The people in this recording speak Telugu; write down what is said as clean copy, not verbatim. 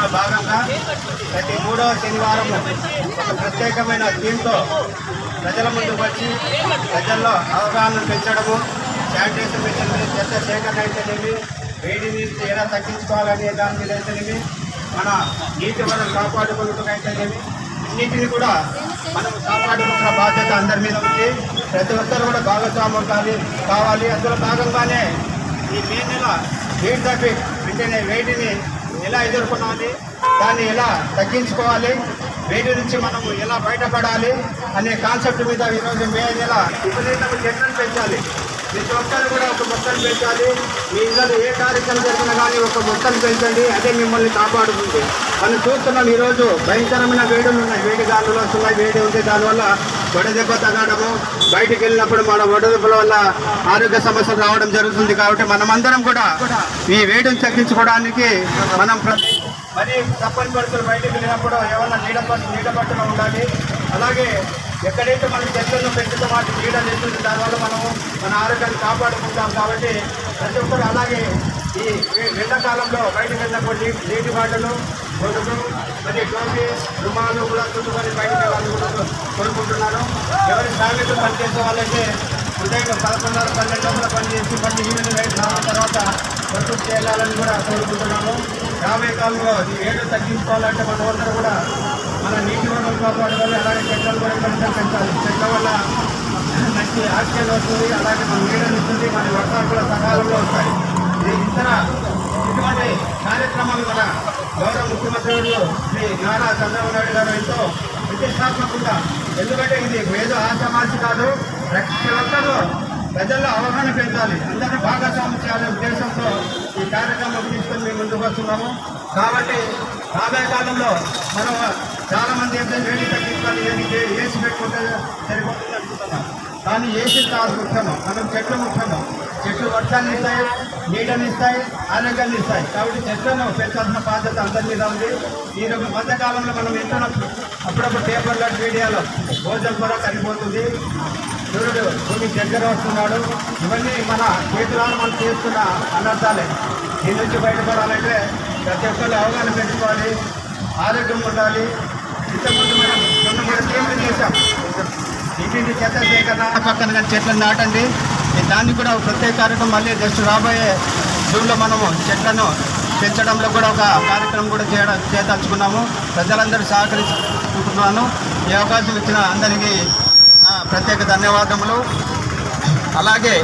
కార్యక్రమంలో భాగంగా ప్రతి 3వ శనివారం ఒక ప్రత్యేకమైన థీమ్తో ప్రజల ముందుకు వచ్చి ప్రజల్లో అవగాహన పెంచడము, శానిటైజేషన్ పెంచడం, చెత్త సేకరణ అయితేనేమి, వేడిని ఎలా తగ్గించుకోవాలనే దాని మీద అయితేనేమి, మన నీటి వనరులు కాపాడుకున్నట్టుగా అయితేనేమి, అన్నింటినీ కూడా మనం కాపాడుకున్న బాధ్యత అందరి మీద ఉంది. ప్రతి ఒక్కరు కూడా భాగస్వామ్యం కావాలి. అందులో భాగంగానే ఈ మే నెల హీట్ ట్రాఫిక్ అంటేనే వేడిని ఎలా ఎదుర్కొనాలి, దాన్ని ఎలా తగ్గించుకోవాలి, వేడి నుంచి మనము ఎలా బయటపడాలి అనే కాన్సెప్ట్ మీద ఈరోజు మే నెల విపరీతంగా చెట్లను పెంచాలి. ప్రతి ఒక్కరు కూడా ఒక మొక్కను పెంచాలి. మీ ఇళ్ళలో ఏ కార్యక్రమం జరిగినా కానీ ఒక మొక్కను పెంచండి, అదే మిమ్మల్ని కాపాడుతుంది. మనం చూస్తున్నాం ఈరోజు భయంకరమైన వేడులు ఉన్నాయి, వేడి గాలులు వస్తున్నాయి, వేడి ఉంది. దానివల్ల వడదెబ్బ తగ్గడము, బయటికి వెళ్ళినప్పుడు మన వడదెబ్బల వల్ల ఆరోగ్య సమస్యలు రావడం జరుగుతుంది. కాబట్టి మనమందరం కూడా ఈ వేడిని తగ్గించుకోవడానికి మనం మరి తప్పని పరిస్థితులు బయటకు వెళ్ళినప్పుడు ఏమన్నా నీడ పట్టున ఉండాలి. అలాగే ఎక్కడైతే మనం చెట్లను పెంచుతాం వాటి నీడ లేస్తుంది, దానివల్ల మనము మన ఆరోగ్యాన్ని కాపాడుకుంటాం. కాబట్టి ప్రతి ఒక్కరు అలాగే ఈ ఎండాకాలంలో బయటకు వెళ్ళినప్పుడు నీటి బాటలు, గొడుగు, మరి టోపీ, రుమాలు కూడా చుట్టుకొని బయటకు వెళ్ళాలని కూడా కోరుకుంటున్నాను. ఎవరి శ్రామికులు పనిచేసే వాళ్ళైతే ఉదయం 11:30-12 పనిచేసి మళ్ళీ ఈవినింగ్ 5 తర్వాత వర్క్ చేయాలని కూడా కోరుకుంటున్నాము. రాబోయే కాలంలో ఈ వేడి తగ్గించుకోవాలంటే మనమందరూ కూడా మన నీటి వనరులు కాపాడుకోవాలి. అలాగే చెట్లను కూడా పెంచాలి. చెట్ల వల్ల మంచి ఆక్సిజన్ వస్తుంది, అలాగే మన నీడని ఇస్తుంది, మన వర్షాలు కూడా సకాలంలో వస్తాయి. ఇటువంటి కార్యక్రమాలు మన గౌరవ ముఖ్యమంత్రులు శ్రీ నారా చంద్రబాబు నాయుడు గారు ఎంతో ప్రతిష్టాత్మకంగా, ఎందుకంటే ఇది ఏదో ఆశామాసి కాదు, ప్రతి ఒక్కరూ ప్రజల్లో అవగాహన పెంచాలి, అందరినీ భాగస్వామ్యం చేయాలనే ఉద్దేశంతో ఈ కార్యక్రమం తీసుకొని మేము ముందుకు వస్తున్నాము. కాబట్టి రాబోయే కాలంలో మనం చాలామంది ఏంటంటే వేడి తగ్గించాలి, ఏసీ పెట్టుకుంటే సరిపోతుంది అనుకుంటున్నాం. కానీ ఏసీ కాదు ముఖ్యము, మనం చెట్లు ముఖ్యము. చెట్లు వర్షాన్ని ఇస్తాయి, నీడని ఇస్తాయి, ఆరోగ్యాన్ని ఇస్తాయి. కాబట్టి చెట్లను పెంచాల్సిన బాధ్యత అందరి మీద ఉంది. ఈ మధ్యకాలంలో మనం వింటున్నప్పుడు అప్పుడప్పుడు పేపర్లో మీడియాలో భోజనం కూడా తగ్గిపోతుంది, సూర్యుడు భూమికి దగ్గర వస్తున్నాడు. ఇవన్నీ మన చేతులను మనం చేస్తున్న అనర్థాలే. దీని నుంచి బయటపడాలంటే ప్రతి ఒక్కరు అవగాహన పెంచుకోవాలి, ఆరోగ్యం ఉండాలి. ఇంతకుముందు మనం 2-3 టీంలు చేశాం. ఇంటింటి చెత్త సేకరణ పక్కన కానీ చెట్లను నాటండి. దాన్ని కూడా ఒక ప్రత్యేక కార్యక్రమం మళ్ళీ జస్ట్ రాబోయే జూన్లో మనము చెట్లను పెంచడంలో కూడా ఒక కార్యక్రమం కూడా చేయదలుచుకున్నాము. ప్రజలందరూ సహకరించుకుంటున్నాను. ఈ అవకాశం ఇచ్చిన అందరికీ ప్రత్యేక ధన్యవాదములు. అలాగే